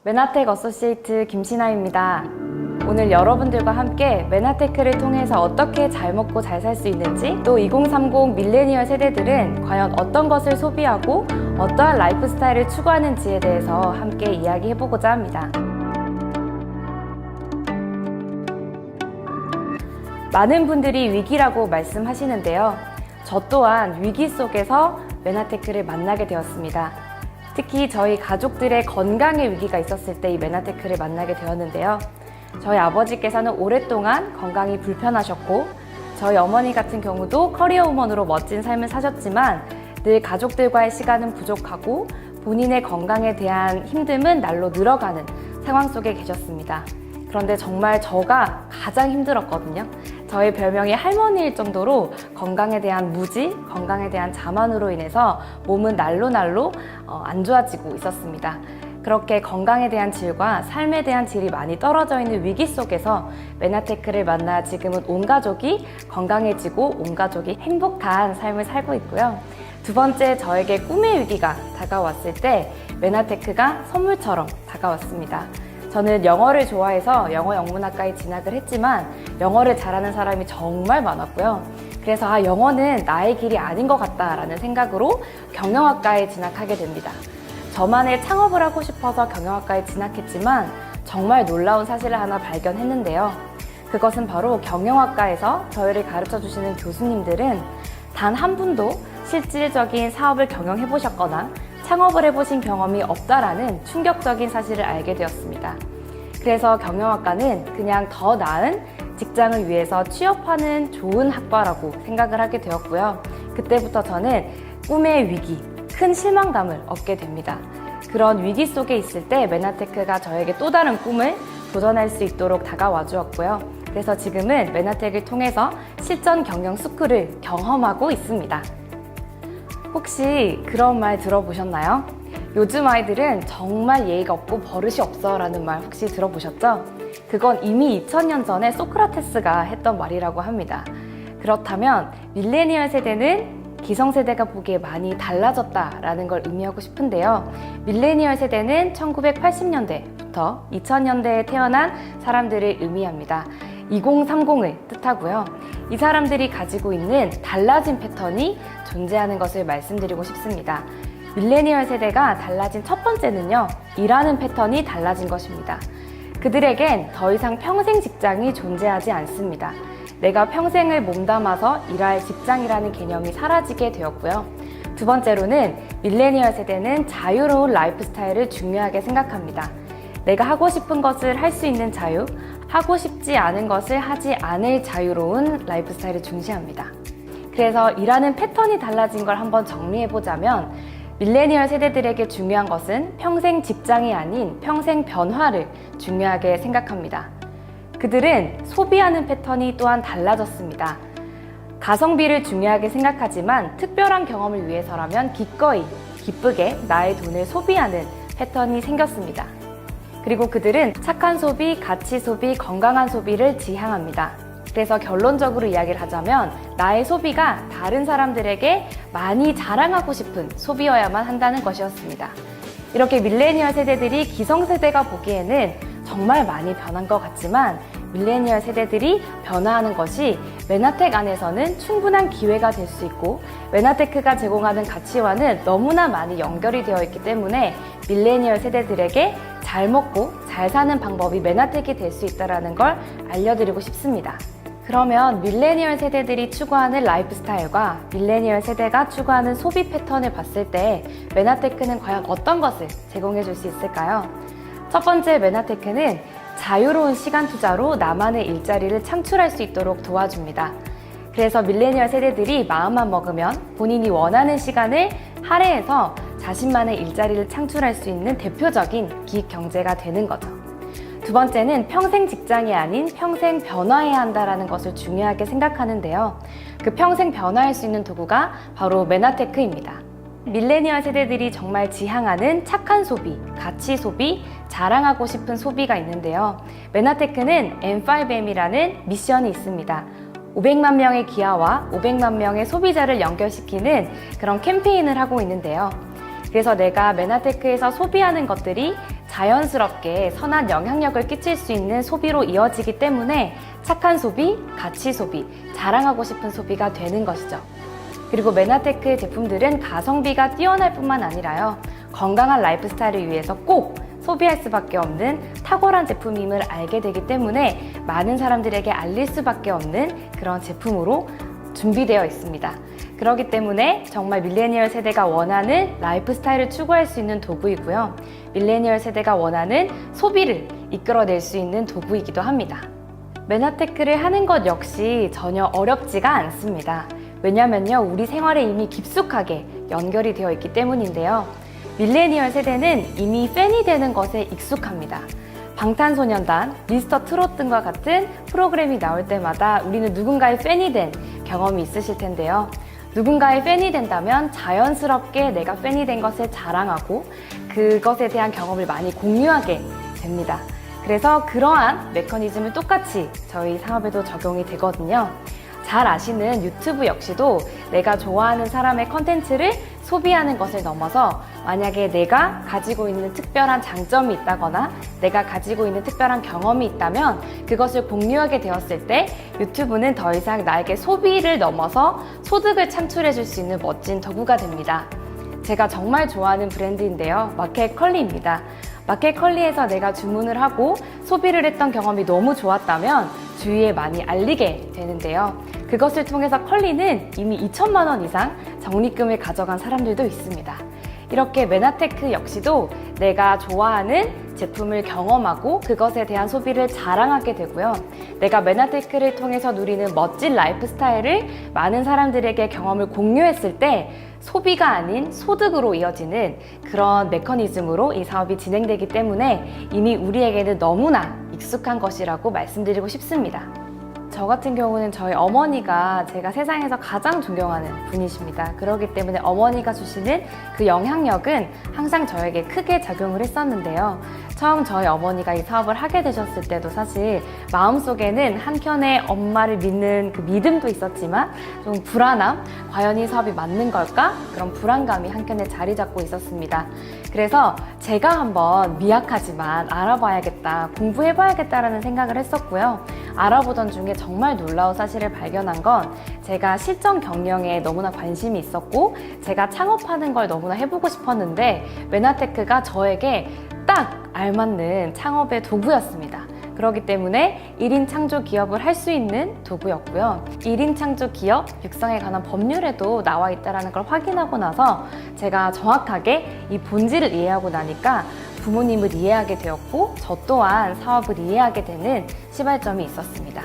메나텍 어소시에이트 김신아입니다. 오늘 여러분들과 함께 메나테크를 통해서 어떻게 잘 먹고 잘 살 수 있는지, 또 2030 밀레니얼 세대들은 과연 어떤 것을 소비하고 어떠한 라이프 스타일을 추구하는지에 대해서 함께 이야기해보고자 합니다. 많은 분들이 위기라고 말씀하시는데요. 저 또한 위기 속에서 메나테크를 만나게 되었습니다. 특히 저희 가족들의 건강의 위기가 있었을 때 이 메나테크를 만나게 되었는데요. 저희 아버지께서는 오랫동안 건강이 불편하셨고, 저희 어머니 같은 경우도 커리어 우먼으로 멋진 삶을 사셨지만 늘 가족들과의 시간은 부족하고 본인의 건강에 대한 힘듦은 날로 늘어가는 상황 속에 계셨습니다. 그런데 정말 저가 가장 힘들었거든요. 저의 별명이 할머니일 정도로 건강에 대한 무지, 건강에 대한 자만으로 인해서 몸은 날로 안 좋아지고 있었습니다. 그렇게 건강에 대한 질과 삶에 대한 질이 많이 떨어져 있는 위기 속에서 메나테크를 만나 지금은 온 가족이 건강해지고 온 가족이 행복한 삶을 살고 있고요. 두 번째, 저에게 꿈의 위기가 다가왔을 때 메나테크가 선물처럼 다가왔습니다. 저는 영어를 좋아해서 영어 영문학과에 진학을 했지만 영어를 잘하는 사람이 정말 많았고요. 그래서 영어는 나의 길이 아닌 것 같다라는 생각으로 경영학과에 진학하게 됩니다. 저만의 창업을 하고 싶어서 경영학과에 진학했지만 정말 놀라운 사실을 하나 발견했는데요. 그것은 바로 경영학과에서 저희를 가르쳐 주시는 교수님들은 단 한 분도 실질적인 사업을 경영해 보셨거나 창업을 해보신 경험이 없다라는 충격적인 사실을 알게 되었습니다. 그래서 경영학과는 그냥 더 나은 직장을 위해서 취업하는 좋은 학과라고 생각을 하게 되었고요. 그때부터 저는 꿈의 위기, 큰 실망감을 얻게 됩니다. 그런 위기 속에 있을 때 메나테크가 저에게 또 다른 꿈을 도전할 수 있도록 다가와 주었고요. 그래서 지금은 메나텍을 통해서 실전 경영 스쿨을 경험하고 있습니다. 혹시 그런 말 들어보셨나요? 요즘 아이들은 정말 예의가 없고 버릇이 없어 라는 말 혹시 들어보셨죠? 그건 이미 2000년 전에 소크라테스가 했던 말이라고 합니다. 그렇다면 밀레니얼 세대는 기성세대가 보기에 많이 달라졌다라는 걸 의미하고 싶은데요. 밀레니얼 세대는 1980년대부터 2000년대에 태어난 사람들을 의미합니다. 2030을 뜻하고요. 이 사람들이 가지고 있는 달라진 패턴이 존재하는 것을 말씀드리고 싶습니다. 밀레니얼 세대가 달라진 첫 번째는요, 일하는 패턴이 달라진 것입니다. 그들에겐 더 이상 평생 직장이 존재하지 않습니다. 내가 평생을 몸담아서 일할 직장이라는 개념이 사라지게 되었고요. 두 번째로는 밀레니얼 세대는 자유로운 라이프 스타일을 중요하게 생각합니다. 내가 하고 싶은 것을 할 수 있는 자유, 하고 싶지 않은 것을 하지 않을 자유로운 라이프 스타일을 중시합니다. 그래서 일하는 패턴이 달라진 걸 한번 정리해보자면 밀레니얼 세대들에게 중요한 것은 평생 직장이 아닌 평생 변화를 중요하게 생각합니다. 그들은 소비하는 패턴이 또한 달라졌습니다. 가성비를 중요하게 생각하지만 특별한 경험을 위해서라면 기꺼이 기쁘게 나의 돈을 소비하는 패턴이 생겼습니다. 그리고 그들은 착한 소비, 가치 소비, 건강한 소비를 지향합니다. 그래서 결론적으로 이야기를 하자면 나의 소비가 다른 사람들에게 많이 자랑하고 싶은 소비여야만 한다는 것이었습니다. 이렇게 밀레니얼 세대들이 기성세대가 보기에는 정말 많이 변한 것 같지만 밀레니얼 세대들이 변화하는 것이 메나텍 안에서는 충분한 기회가 될 수 있고 메나테크가 제공하는 가치와는 너무나 많이 연결이 되어 있기 때문에 밀레니얼 세대들에게 잘 먹고 잘 사는 방법이 메나텍이 될 수 있다는 걸 알려드리고 싶습니다. 그러면 밀레니얼 세대들이 추구하는 라이프 스타일과 밀레니얼 세대가 추구하는 소비 패턴을 봤을 때 메나테크는 과연 어떤 것을 제공해 줄 수 있을까요? 첫 번째, 메나테크는 자유로운 시간 투자로 나만의 일자리를 창출할 수 있도록 도와줍니다. 그래서 밀레니얼 세대들이 마음만 먹으면 본인이 원하는 시간을 할애해서 자신만의 일자리를 창출할 수 있는 대표적인 기획 경제가 되는 거죠. 두 번째는 평생 직장이 아닌 평생 변화해야 한다는 것을 중요하게 생각하는데요. 그 평생 변화할 수 있는 도구가 바로 메나테크입니다. 밀레니얼 세대들이 정말 지향하는 착한 소비, 가치 소비, 자랑하고 싶은 소비가 있는데요. 메나테크는 M5M이라는 미션이 있습니다. 500만 명의 기아와 500만 명의 소비자를 연결시키는 그런 캠페인을 하고 있는데요. 그래서 내가 메나테크에서 소비하는 것들이 자연스럽게 선한 영향력을 끼칠 수 있는 소비로 이어지기 때문에 착한 소비, 가치 소비, 자랑하고 싶은 소비가 되는 것이죠. 그리고 메나테크의 제품들은 가성비가 뛰어날 뿐만 아니라요, 건강한 라이프 스타일을 위해서 꼭 소비할 수밖에 없는 탁월한 제품임을 알게 되기 때문에 많은 사람들에게 알릴 수밖에 없는 그런 제품으로 준비되어 있습니다. 그렇기 때문에 정말 밀레니얼 세대가 원하는 라이프 스타일을 추구할 수 있는 도구이고요. 밀레니얼 세대가 원하는 소비를 이끌어낼 수 있는 도구이기도 합니다. 메나테크를 하는 것 역시 전혀 어렵지가 않습니다. 왜냐면요, 우리 생활에 이미 깊숙하게 연결이 되어 있기 때문인데요. 밀레니얼 세대는 이미 팬이 되는 것에 익숙합니다. 방탄소년단, 미스터 트롯 등과 같은 프로그램이 나올 때마다 우리는 누군가의 팬이 된 경험이 있으실 텐데요. 누군가의 팬이 된다면 자연스럽게 내가 팬이 된 것을 자랑하고 그것에 대한 경험을 많이 공유하게 됩니다. 그래서 그러한 메커니즘을 똑같이 저희 사업에도 적용이 되거든요. 잘 아시는 유튜브 역시도 내가 좋아하는 사람의 컨텐츠를 소비하는 것을 넘어서 만약에 내가 가지고 있는 특별한 장점이 있다거나 내가 가지고 있는 특별한 경험이 있다면 그것을 공유하게 되었을 때 유튜브는 더 이상 나에게 소비를 넘어서 소득을 창출해 줄 수 있는 멋진 도구가 됩니다. 제가 정말 좋아하는 브랜드인데요. 마켓 컬리입니다. 마켓 컬리에서 내가 주문을 하고 소비를 했던 경험이 너무 좋았다면 주위에 많이 알리게 되는데요. 그것을 통해서 컬리는 이미 2천만 원 이상 적립금을 가져간 사람들도 있습니다. 이렇게 메나테크 역시도 내가 좋아하는 제품을 경험하고 그것에 대한 소비를 자랑하게 되고요. 내가 메나테크를 통해서 누리는 멋진 라이프 스타일을 많은 사람들에게 경험을 공유했을 때 소비가 아닌 소득으로 이어지는 그런 메커니즘으로 이 사업이 진행되기 때문에 이미 우리에게는 너무나 익숙한 것이라고 말씀드리고 싶습니다. 저 같은 경우는 저희 어머니가 제가 세상에서 가장 존경하는 분이십니다. 그렇기 때문에 어머니가 주시는 그 영향력은 항상 저에게 크게 작용을 했었는데요. 처음 저희 어머니가 이 사업을 하게 되셨을 때도 사실 마음속에는 한켠에 엄마를 믿는 그 믿음도 있었지만 좀 불안함, 과연 이 사업이 맞는 걸까? 그런 불안감이 한켠에 자리 잡고 있었습니다. 그래서 제가 한번 미약하지만 알아봐야겠다, 공부해봐야겠다라는 생각을 했었고요. 알아보던 중에 정말 놀라운 사실을 발견한 건 제가 실전 경영에 너무나 관심이 있었고 제가 창업하는 걸 너무나 해보고 싶었는데 메나테크가 저에게 딱 알맞는 창업의 도구였습니다. 그렇기 때문에 1인 창조 기업을 할 수 있는 도구였고요. 1인 창조 기업 육성에 관한 법률에도 나와 있다는 걸 확인하고 나서 제가 정확하게 이 본질을 이해하고 나니까 부모님을 이해하게 되었고 저 또한 사업을 이해하게 되는 시발점이 있었습니다.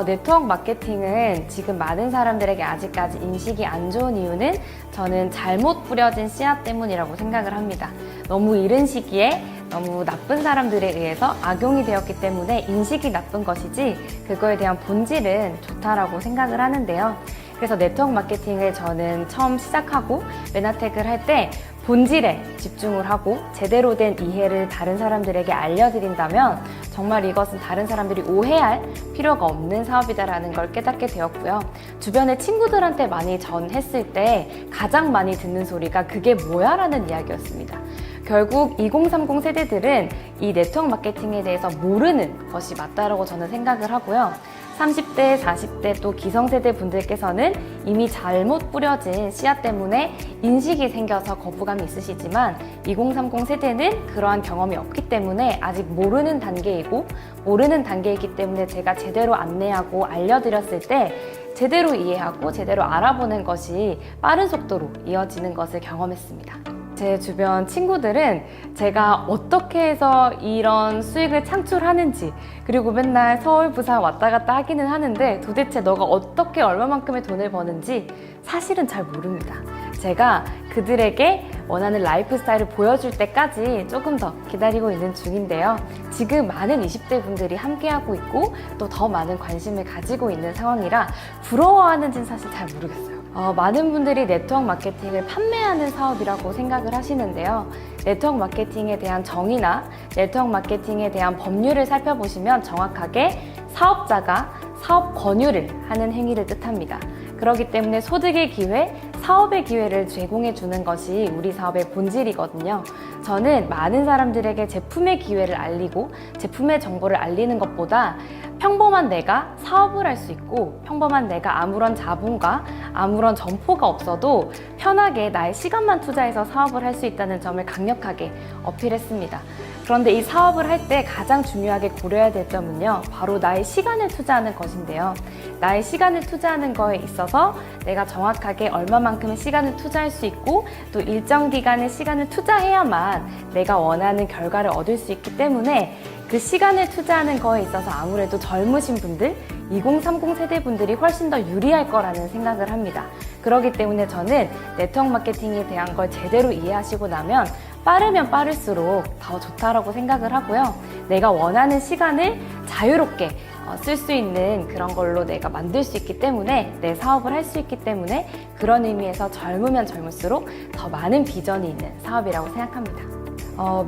네트워크 마케팅은 지금 많은 사람들에게 아직까지 인식이 안 좋은 이유는 저는 잘못 뿌려진 씨앗 때문이라고 생각을 합니다. 너무 이른 시기에 너무 나쁜 사람들에 의해서 악용이 되었기 때문에 인식이 나쁜 것이지 그거에 대한 본질은 좋다라고 생각을 하는데요. 그래서 네트워크 마케팅을 저는 처음 시작하고 메나텍을 할 때 본질에 집중을 하고 제대로 된 이해를 다른 사람들에게 알려드린다면 정말 이것은 다른 사람들이 오해할 필요가 없는 사업이다라는 걸 깨닫게 되었고요. 주변의 친구들한테 많이 전했을 때 가장 많이 듣는 소리가 그게 뭐야? 라는 이야기였습니다. 결국 2030 세대들은 이 네트워크 마케팅에 대해서 모르는 것이 맞다라고 저는 생각을 하고요. 30대, 40대 또 기성세대 분들께서는 이미 잘못 뿌려진 씨앗 때문에 인식이 생겨서 거부감이 있으시지만 2030 세대는 그러한 경험이 없기 때문에 아직 모르는 단계이고 모르는 단계이기 때문에 제가 제대로 안내하고 알려드렸을 때 제대로 이해하고 제대로 알아보는 것이 빠른 속도로 이어지는 것을 경험했습니다. 제 주변 친구들은 제가 어떻게 해서 이런 수익을 창출하는지 그리고 맨날 서울, 부산 왔다 갔다 하기는 하는데 도대체 너가 어떻게 얼마만큼의 돈을 버는지 사실은 잘 모릅니다. 제가 그들에게 원하는 라이프 스타일을 보여줄 때까지 조금 더 기다리고 있는 중인데요. 지금 많은 20대 분들이 함께하고 있고 또 더 많은 관심을 가지고 있는 상황이라 부러워하는지는 사실 잘 모르겠어요. 많은 분들이 네트워크 마케팅을 판매하는 사업이라고 생각을 하시는데요. 네트워크 마케팅에 대한 정의나 네트워크 마케팅에 대한 법률을 살펴보시면 정확하게 사업자가 사업 권유를 하는 행위를 뜻합니다. 그렇기 때문에 소득의 기회, 사업의 기회를 제공해 주는 것이 우리 사업의 본질이거든요. 저는 많은 사람들에게 제품의 기회를 알리고 제품의 정보를 알리는 것보다 평범한 내가 사업을 할 수 있고 평범한 내가 아무런 자본과 아무런 점포가 없어도 편하게 나의 시간만 투자해서 사업을 할 수 있다는 점을 강력하게 어필했습니다. 그런데 이 사업을 할 때 가장 중요하게 고려해야 될 점은요, 바로 나의 시간을 투자하는 것인데요. 나의 시간을 투자하는 거에 있어서 내가 정확하게 얼마만큼의 시간을 투자할 수 있고 또 일정 기간의 시간을 투자해야만 내가 원하는 결과를 얻을 수 있기 때문에 그 시간을 투자하는 거에 있어서 아무래도 젊으신 분들, 2030 세대 분들이 훨씬 더 유리할 거라는 생각을 합니다. 그렇기 때문에 저는 네트워크 마케팅에 대한 걸 제대로 이해하시고 나면 빠르면 빠를수록 더 좋다라고 생각을 하고요. 내가 원하는 시간을 자유롭게 쓸 수 있는 그런 걸로 내가 만들 수 있기 때문에 내 사업을 할 수 있기 때문에 그런 의미에서 젊으면 젊을수록 더 많은 비전이 있는 사업이라고 생각합니다.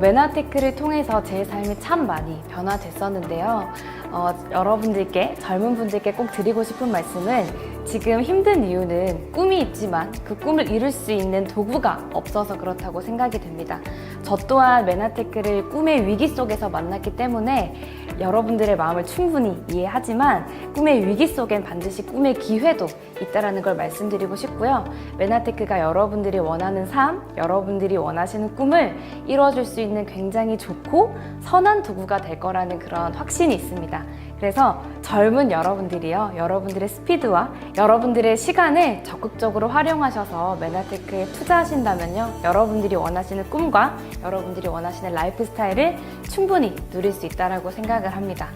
메나테크를 통해서 제 삶이 참 많이 변화됐었는데요. 여러분들께, 젊은 분들께 꼭 드리고 싶은 말씀은 지금 힘든 이유는 꿈이 있지만 그 꿈을 이룰 수 있는 도구가 없어서 그렇다고 생각이 됩니다. 저 또한 메나테크를 꿈의 위기 속에서 만났기 때문에 여러분들의 마음을 충분히 이해하지만 꿈의 위기 속엔 반드시 꿈의 기회도 있다는 걸 말씀드리고 싶고요. 메나테크가 여러분들이 원하는 삶, 여러분들이 원하시는 꿈을 이루어줄 수 있는 굉장히 좋고 선한 도구가 될 거라는 그런 확신이 있습니다. 그래서 젊은 여러분들이요, 여러분들의 스피드와 여러분들의 시간을 적극적으로 활용하셔서 메나테크에 투자하신다면요, 여러분들이 원하시는 꿈과 여러분들이 원하시는 라이프 스타일을 충분히 누릴 수 있다고 생각을 합니다.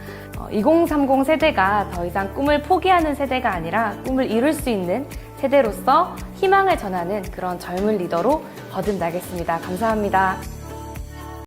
2030 세대가 더 이상 꿈을 포기하는 세대가 아니라 꿈을 이룰 수 있는 세대로서 희망을 전하는 그런 젊은 리더로 거듭나겠습니다. 감사합니다.